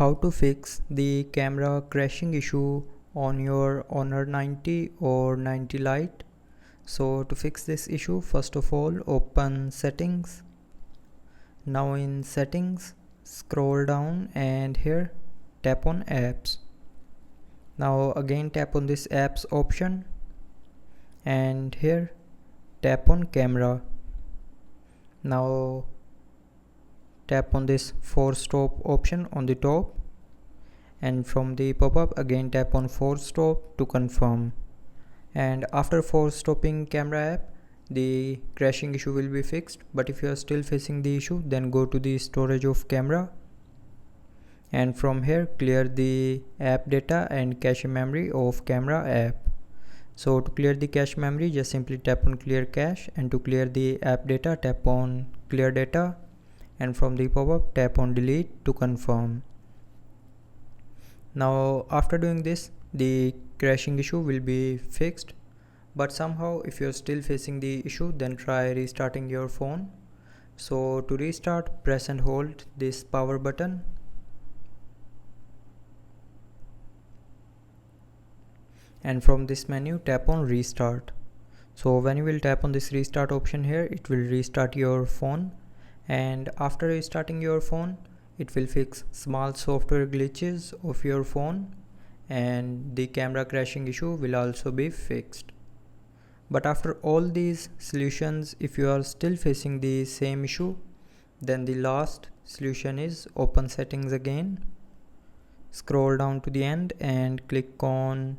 How to fix the camera crashing issue on your Honor 90 or 90 Lite. So to fix this issue, first of all open settings. Now in settings, scroll down and here tap on apps. Now again tap on this apps option and here tap on camera. Now tap on this force stop option on the top, and from the pop-up again tap on force stop to confirm. And after force stopping camera app, the crashing issue will be fixed. But if you are still facing the issue, then go to the storage of camera, and from here clear the app data and cache memory of camera app. So to clear the cache memory, just simply tap on clear cache, and to clear the app data tap on clear data, and from the pop-up tap on delete to confirm. Now after doing this, the crashing issue will be fixed. But somehow if you're still facing the issue, then try restarting your phone. So to restart, press and hold this power button, and from this menu tap on restart. So when you will tap on this restart option here, it will restart your phone, and after restarting your phone, it will fix small software glitches of your phone, and the camera crashing issue will also be fixed. But after all these solutions, if you are still facing the same issue, then the last solution is open settings again, scroll down to the end and click on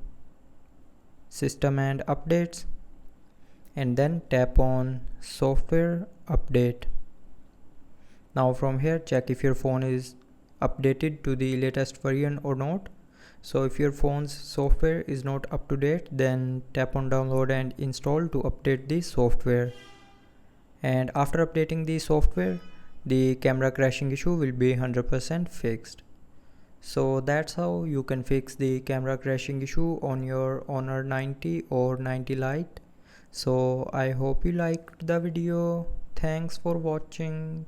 system and updates, and then tap on software update. Now from here check if your phone is updated to the latest version or not. So if your phone's software is not up to date, then tap on download and install to update the software. And after updating the software, the camera crashing issue will be 100% fixed. So that's how you can fix the camera crashing issue on your Honor 90 or 90 Lite. So I hope you liked the video. Thanks for watching.